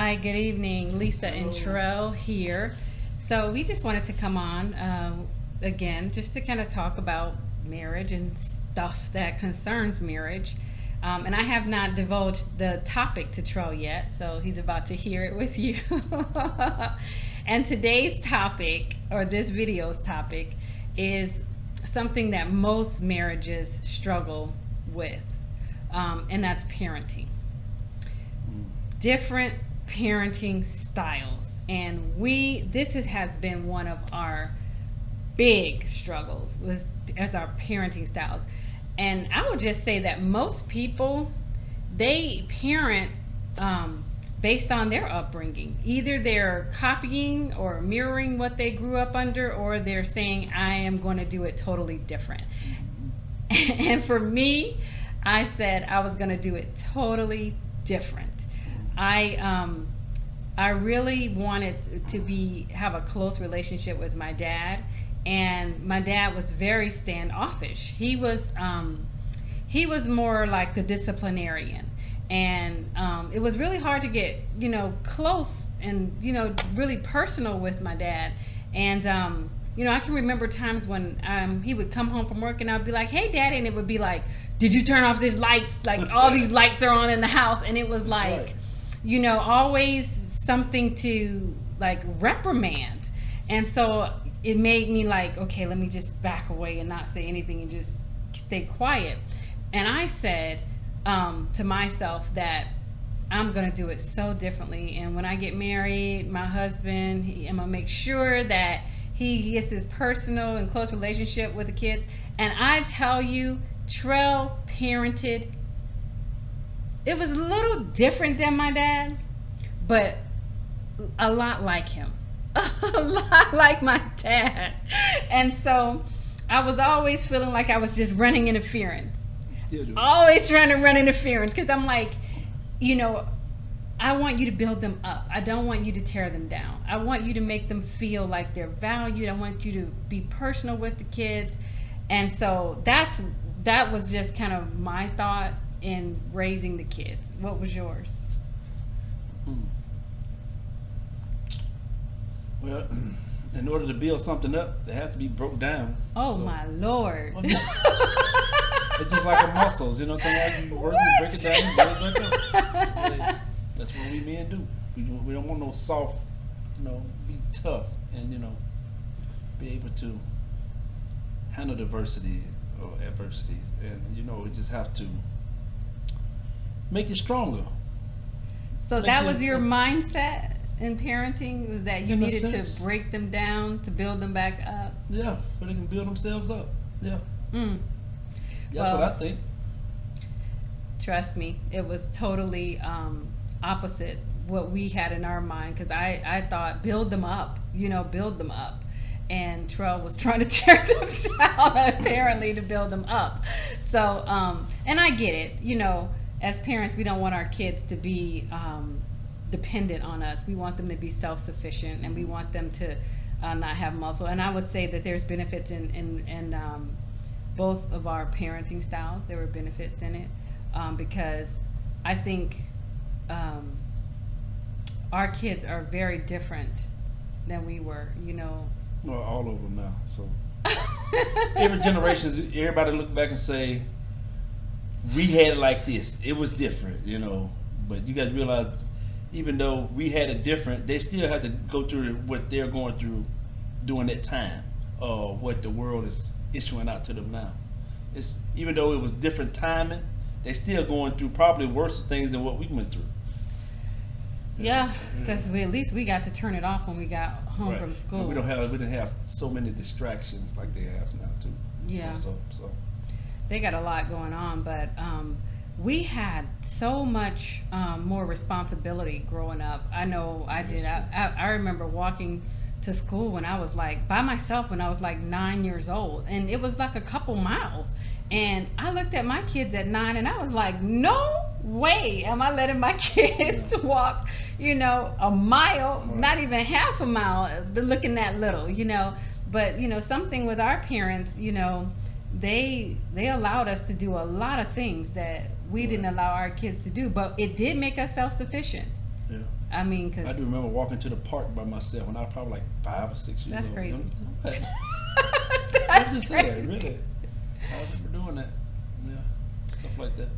Hi, good evening. Lisa and Hello. Terrell here. So we just wanted to come on again just to kind of talk about marriage and stuff that concerns marriage. And I have not divulged the topic to Terrell yet, so he's about to hear it with you. And today's topic, or this video's topic, is something that most marriages struggle with, and that's parenting. Different parenting styles, and has been one of our big struggles was as our parenting styles. And I would just say that most people, they parent based on their upbringing. Either they're copying or mirroring what they grew up under, or they're saying I am going to do it totally different. And for me, I said I was going to do it totally different. I really wanted to be have a close relationship with my dad, and my dad was very standoffish. He was more like the disciplinarian, and it was really hard to get close and really personal with my dad. And I can remember times when he would come home from work and I'd be like, "Hey, Daddy," and it would be like, "Did you turn off these lights? Like all these lights are on in the house," and it was like. Right. Always something to like reprimand. And so it made me like, okay, let me just back away and not say anything and just stay quiet. And I said to myself that I'm going to do it so differently. And when I get married, my husband, I'm going to make sure that he gets this personal and close relationship with the kids. And I tell you, Trell parented, it was a little different than my dad, but a lot like him. A lot like my dad. And so I was always feeling like I was just running interference. Still do. Always trying to run interference because I'm like, I want you to build them up. I don't want you to tear them down. I want you to make them feel like they're valued. I want you to be personal with the kids. And so that was just kind of my thought in raising the kids. What was yours? Well, in order to build something up, it has to be broke down. Oh So, my Lord. well, it's just like the muscles, you know what I'm saying? You work, you break it down, you build it back up. Yeah, that's what we men do. We don't want no soft, be tough and, be able to handle diversity or adversities. And, we just have to make it stronger. So that was your mindset in parenting, was that you In a needed to sense. break them down to build them back up? Yeah, but they can build themselves up. Yeah, Mm. that's Well, what I think. Trust me, it was totally opposite what we had in our mind, because I thought build them up, build them up. And Trell was trying to tear them down apparently to build them up. So, and I get it, as parents, we don't want our kids to be dependent on us. We want them to be self-sufficient, and we want them to not have muscle. And I would say that there's benefits in both of our parenting styles. There were benefits in it because I think our kids are very different than we were. Well, all of them now. So every generation, everybody look back and say, we had it like this. It was different, But you guys realize, even though we had it different, they still had to go through what they're going through during that time, or what the world is issuing out to them now. It's even though it was different timing, they still going through probably worse things than what we went through. Yeah, because at least we got to turn it off when we got home Right. from school. And we didn't have so many distractions like they have now too. Yeah. So They got a lot going on, but we had so much more responsibility growing up. I know I did. I remember walking to school when I was like by myself when I was like 9 years old, and it was like a couple miles. And I looked at my kids at 9, and I was like, no way am I letting my kids walk, a mile, Right. not even half a mile, looking that little, But, something with our parents, they allowed us to do a lot of things that we didn't allow our kids to do, but it did make us self-sufficient. yeah. I mean, I because do remember walking to the park by myself when I was probably like 5 or 6 years that's old. crazy. I'm That's just saying, crazy. really. I remember doing that. Yeah, stuff like that.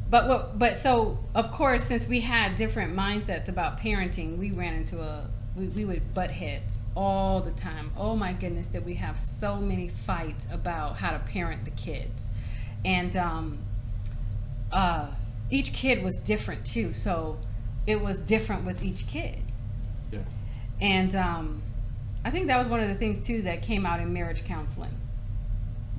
But so of course, since we had different mindsets about parenting, we ran into we would butt heads all the time. Oh my goodness, did we have so many fights about how to parent the kids, and each kid was different too. So it was different with each kid, Yeah. and I think that was one of the things too that came out in marriage counseling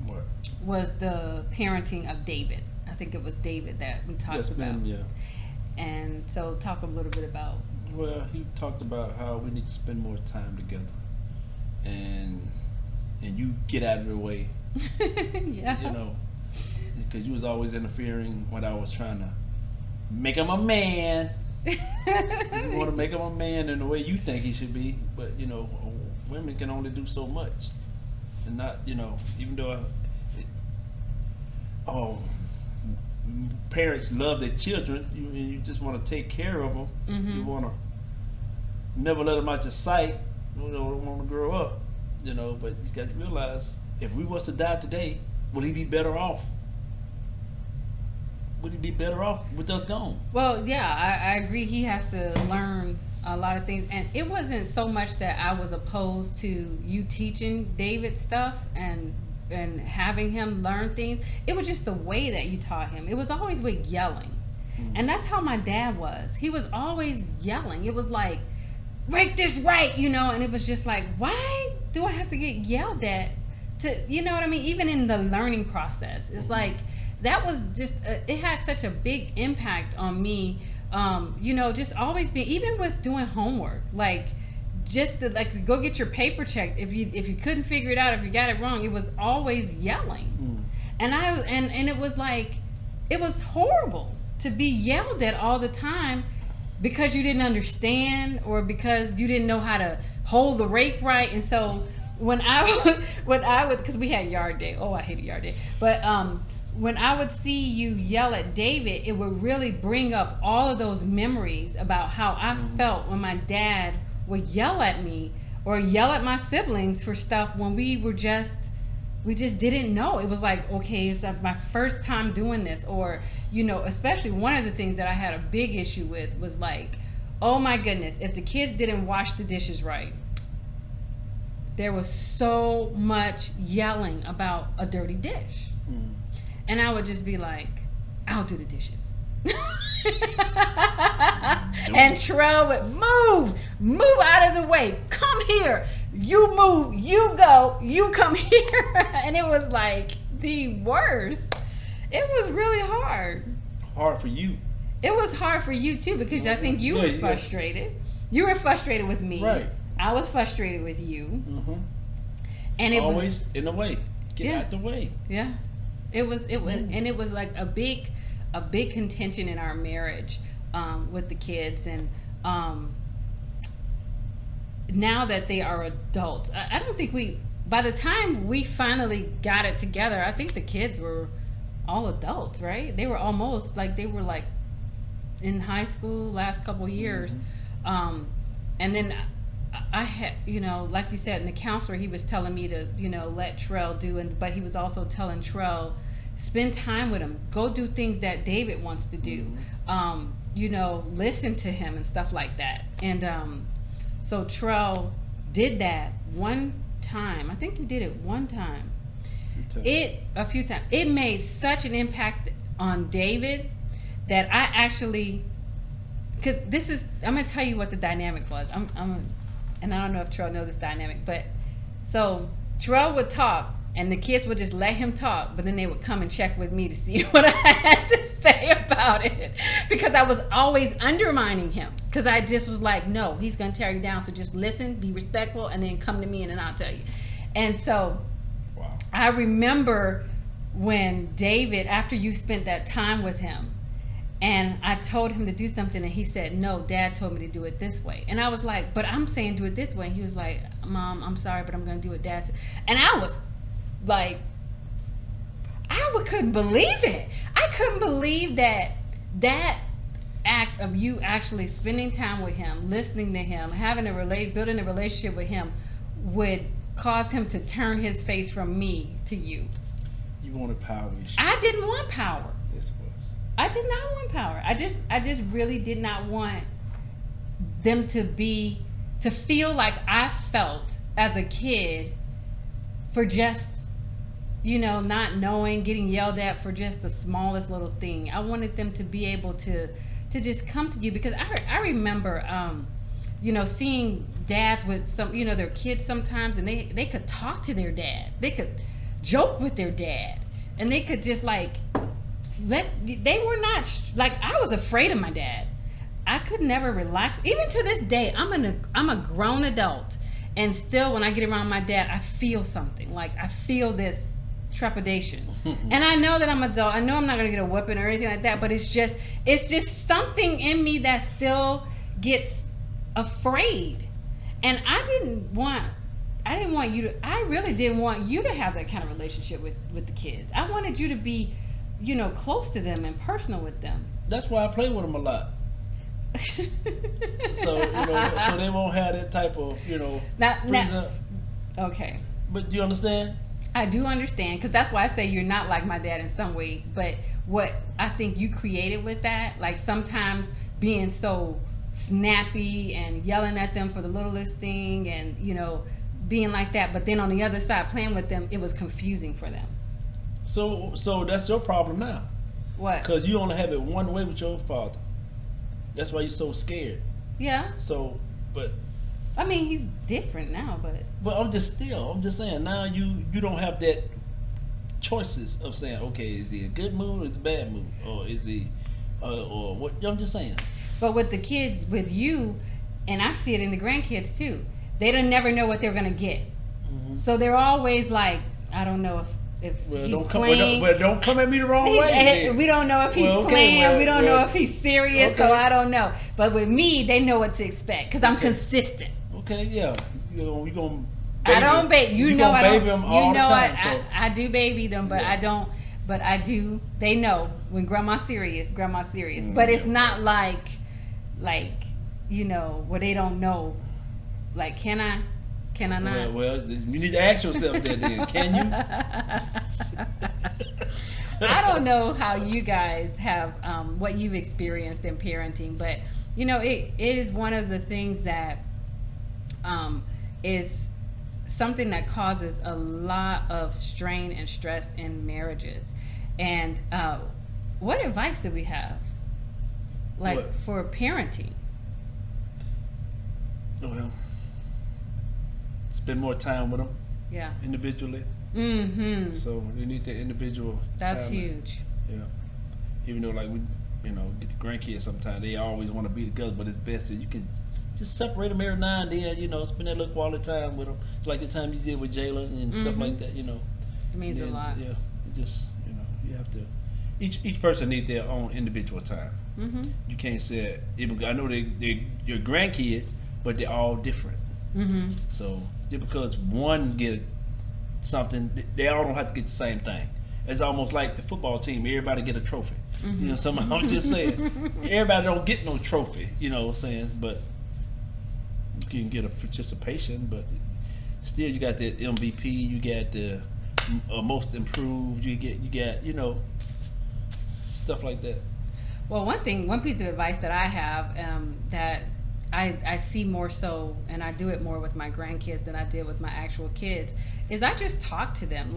What? was the parenting of David. I think it was David that we talked Yes, about. ma'am. Yeah. And so talk a little bit about. Well, he talked about how we need to spend more time together, and you get out of the way, Yeah. you know, because you was always interfering when I was trying to make him a man. You want to make him a man in the way you think he should be, but you know, women can only do so much, and not, you know, even though parents love their children, you just want to take care of them. Mhm. You want to never let them out your sight. You know, don't want to grow up, you know. But you got to realize, if we was to die today, will he be better off? Would he be better off with us gone? Well, yeah, I agree. He has to learn a lot of things, and it wasn't so much that I was opposed to you teaching David stuff and having him learn things. It was just the way that you taught him. It was always with yelling, and that's how my dad was. He was always yelling. It was like, "Make this right," you know, and it was just like, why do I have to get yelled at? To, you know what I mean? Even in the learning process, it's like that was just it had such a big impact on me. You know, just always being, even with doing homework, like just to like go get your paper checked. If you couldn't figure it out, if you got it wrong, it was always yelling. And it was like, it was horrible to be yelled at all the time because you didn't understand or because you didn't know how to hold the rake right. And so when I would, because we had yard day. Oh, I hated yard day. But when I would see you yell at David, it would really bring up all of those memories about how I felt when my dad would yell at me or yell at my siblings for stuff when we just didn't know. It was like, okay, it's like my first time doing this. Or, you know, especially one of the things that I had a big issue with was like, oh my goodness, if the kids didn't wash the dishes right, there was so much yelling about a dirty dish. And I would just be like, I'll do the dishes. And Terrell would move out of the way. Come here. You move, you go, you come here. And it was like the worst. It was really hard. Hard for you. It was hard for you too, because I think you were frustrated. You were frustrated with me. Right. I was frustrated with you. And it always in the way. Get out the way. Yeah. It was, and it was like a big contention in our marriage with the kids. And now that they are adults, I don't think by the time we finally got it together, I think the kids were all adults, right? They were almost like, they were like in high school last couple years. And then I had, you know, like you said, and the counselor, he was telling me to, you know, let Trell do, but he was also telling Trell, spend time with him, go do things that David wants to do, you know, listen to him and stuff like that. And so Trell did that one time. I think you did it one time. A few times. It made such an impact on David that I actually, because I'm gonna tell you what the dynamic was. And I don't know if Terrell knows this dynamic, but so Terrell would talk and the kids would just let him talk, but then they would come and check with me to see what I had to say about it, because I was always undermining him, because I just was like, no, he's gonna tear you down, so just listen, be respectful, and then come to me and then I'll tell you. And so I remember when David, after you spent that time with him, and I told him to do something, and he said, no, Dad told me to do it this way. And I was like, but I'm saying do it this way. And he was like, Mom, I'm sorry, but I'm going to do what Dad said. And I was like, couldn't believe it. I couldn't believe that act of you actually spending time with him, listening to him, building a relationship with him would cause him to turn his face from me to you. You wanted power. I didn't want power. Yes, it was. I did not want power. I just really did not want them to feel like I felt as a kid for just, not knowing, getting yelled at for just the smallest little thing. I wanted them to be able to just come to you, because I remember, seeing dads with some, their kids sometimes, and they could talk to their dad. They could joke with their dad, and they could just they were not, I was afraid of my dad. I could never relax. Even to this day, I'm a grown adult, and still when I get around my dad, I feel something. I feel this trepidation. And I know that I'm adult. I know I'm not going to get a whooping or anything like that, but it's just something in me that still gets afraid. And I really didn't want you to have that kind of relationship with the kids. I wanted you to be, close to them and personal with them. That's why I play with them a lot. So they won't have that type of now, okay. But you understand? I do understand, because that's why I say you're not like my dad in some ways. But what I think you created with that, sometimes being so snappy and yelling at them for the littlest thing, and being like that, but then on the other side playing with them, it was confusing for them. So that's your problem now. What? Because you only have it one way with your father. That's why you're so scared. Yeah. So, but I mean, he's different now, but I'm just saying, now you don't have that choices of saying, okay, is he a good mood or is he a bad mood, or is he or what? I'm just saying. But with the kids, with you, and I see it in the grandkids too, they don't never know what they're gonna get. Mm-hmm. So they're always like, I don't know if he's playing. But don't come at me the wrong way. We don't know if he's playing. We don't know if he's serious. Okay. So I don't know. But with me, they know what to expect because I'm consistent. Okay, yeah. You gonna. I don't baby. You know I don't. Baby them all the time, I do baby them, but I don't. But I do. They know when grandma's serious. Grandma's serious. But it's not like where they don't know. Like, can I not? Well, you need to ask yourself that then. Can you? I don't know how you guys have what you've experienced in parenting, but it is one of the things that is something that causes a lot of strain and stress in marriages. And what advice do we have, for parenting? Well, spend more time with them. Yeah. Individually. Mm-hmm. So you need the individual. That's huge. Yeah. Even though we, get the grandkids sometimes, they always want to be together, but it's best that you can just separate them every now and then. Spend that little quality time with them. It's like the time you did with Jayla and stuff like that. It means a lot. Yeah. It just you have to. Each person needs their own individual time. Mm-hmm. You can't say I know they're your grandkids, but they're all different. Mm-hmm. So just because one get something, they all don't have to get the same thing. It's almost like the football team. Everybody get a trophy. Mm-hmm. I'm just saying. Everybody don't get no trophy. What I'm saying? But you can get a participation. But still, you got the MVP. You got the most improved. You got stuff like that. Well, one piece of advice that I have that I see more so, and I do it more with my grandkids than I did with my actual kids, is I just talk to them.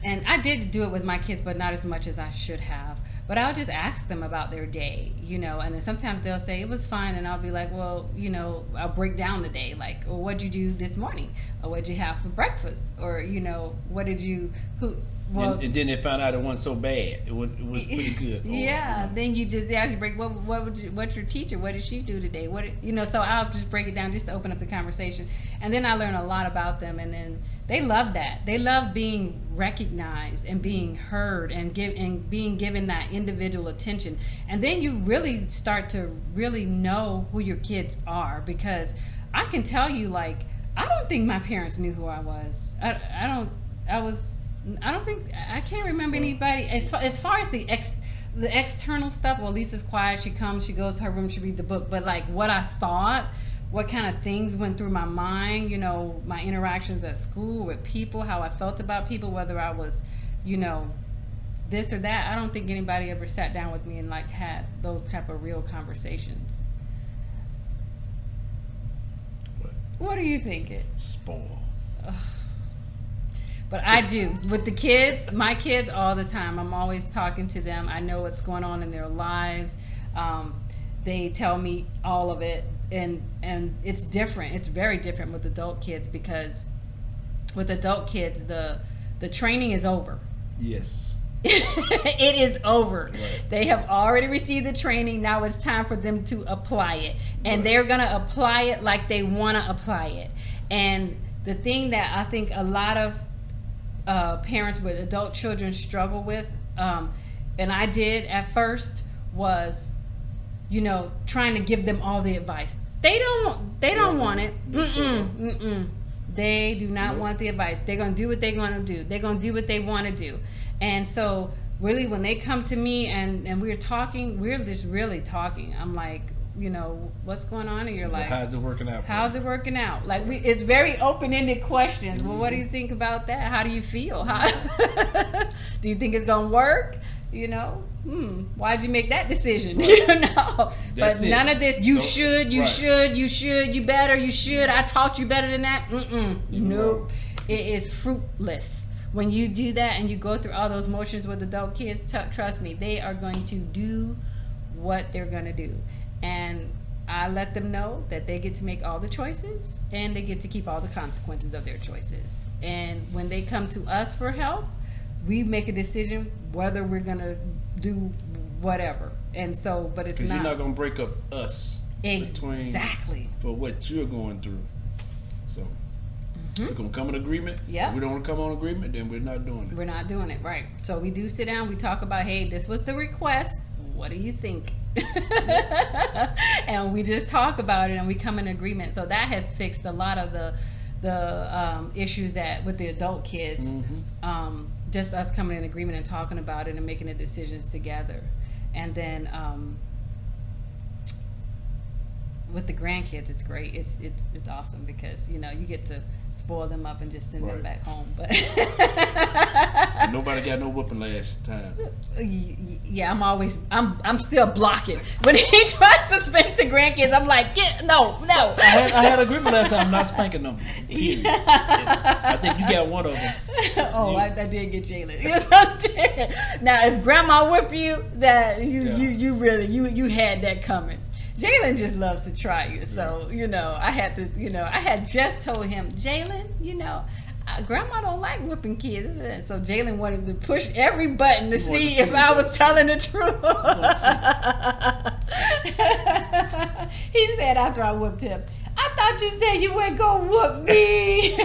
And I did do it with my kids, but not as much as I should have. But I'll just ask them about their day, and then sometimes they'll say it was fine, and I'll be like, well, I'll break down the day, well, what'd you do this morning, or what'd you have for breakfast, or what did you Well, and then they found out it wasn't so bad. It was pretty good. Yeah. Then you just actually break. What's your teacher? What did she do today? So I'll just break it down just to open up the conversation, and then I learn a lot about them, and then they love that. They love being recognized and being heard and being given that individual attention. And then you really start to really know who your kids are, because I can tell you, I don't think my parents knew who I was. I can't remember anybody as far as the external stuff, well, Lisa's quiet, she comes, she goes to her room, she reads the book, but like what I thought, what kind of things went through my mind, you know, my interactions at school with people, how I felt about people, whether I was, you know, this or that, I don't think anybody ever sat down with me and like had those type of real conversations. What are you thinking? Spoil. But I do with the kids, my kids, all the time. I'm always talking to them. I know what's going on in their lives. They tell me all of it, and it's different. It's very different with adult kids, because with adult kids, the training is over. Yes. It is over. Right. They have already received the training. Now it's time for them to apply it, and Right. they're gonna apply it like they want to apply it. And the thing that I think a lot of parents with adult children struggle with, and I did at first, was, you know, trying to give them all the advice. They don't want it. They do not want the advice. They're gonna do what they're gonna do. They're gonna do what they want to do. And so really when they come to me and we're talking, we're just really talking. I'm like, you know, what's going on in your life? How's it working out? How's it working out? Like, it's very open-ended questions. Well, what do you think about that? How do you feel? How do you think it's gonna work? You know, why'd you make that decision? Right. You know, That's but it. none of this. You should, you Right. should, you should, you better, you should. I taught you better than that. Nope. It is fruitless. When you do that and you go through all those motions with adult kids, trust me, they are going to do what they're going to do. And I let them know that they get to make all the choices and they get to keep all the consequences of their choices. And when they come to us for help, we make a decision whether we're going to do whatever. And so, but it's not. Because you're not going to break up us. Exactly. For what you're going through. So. We're going to come in agreement. Yeah. If we don't want to come on agreement, then we're not doing it. We're not doing it, right. So we do sit down, we talk about, hey, this was the request. What do you think? And we just talk about it and we come in agreement. So that has fixed a lot of the issues that with the adult kids. Just us coming in agreement and talking about it and making the decisions together. And then with the grandkids, it's great. It's awesome because, you know, you get to spoil them up and just send them back home. But nobody got no whooping last time. Yeah, I'm still blocking. When he tries to spank the grandkids, I'm like, no. I had agreement last time. I'm not spanking them. I think you got one of them. I did get Jalen. Yes, I did. Now, if Grandma whip you, that you really had that coming. Jalen just loves to try you. So, you know, I had just told him, Jalen, you know, Grandma don't like whipping kids. So Jalen wanted to push every button to see if I was telling the truth. He said after I whipped him, I thought you said you weren't going to whoop me.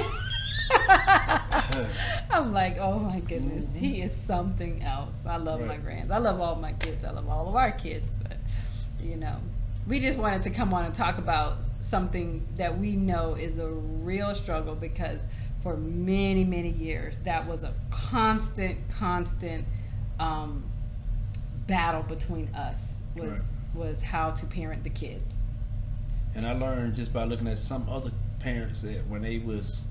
I'm like, oh my goodness, he is something else. I love my grands. I love all my kids. I love all of our kids. But, you know. We just wanted to come on and talk about something that we know is a real struggle because for many, many years, that was a constant battle between us was how to parent the kids. And I learned just by looking at some other parents that when they was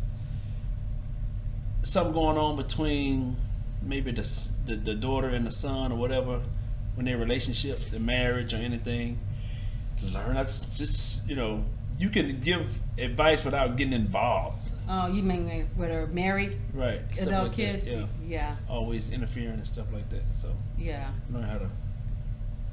something going on between maybe the daughter and the son or whatever, when their relationship, their marriage or anything, learn. That's just, you know, you can give advice without getting involved. Oh, you mean with her married adult like kids? Yeah. Always interfering and stuff like that. So learn how to.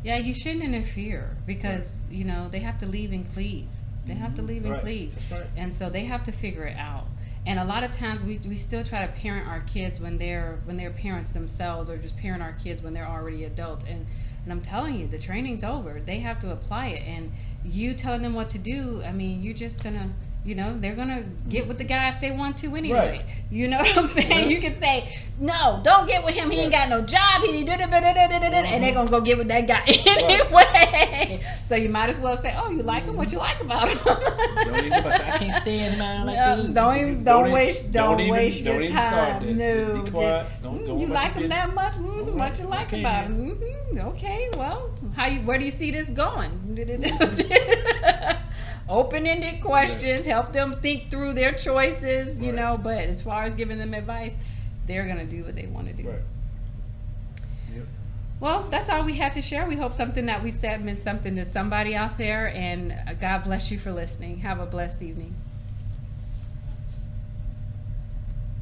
Yeah, you shouldn't interfere because you know they have to leave and cleave. They have to leave and cleave. That's right. And so they have to figure it out. And a lot of times we still try to parent our kids when they're parents themselves, or just parent our kids when they're already adults. And I'm telling you, the training's over. They have to apply it. And you telling them what to do, I mean, you're just going to, you know, they're going to get with the guy if they want to anyway. Right. You know what I'm saying? You can say, no, don't get with him. He ain't got no job. And they're going to go get with that guy anyway. So you might as well say, oh, you like him? What you like about him? Don't even get I can't stand man like this. Don't waste your don't time. Even No, be quiet. just Don't you like him that much? What you like about him? Okay, well, where do you see this going? Open-ended questions, help them think through their choices, you Right. know, but as far as giving them advice, they're going to do what they want to do. Right. Yep. Well, that's all we had to share. We hope something that we said meant something to somebody out there, and God bless you for listening. Have a blessed evening.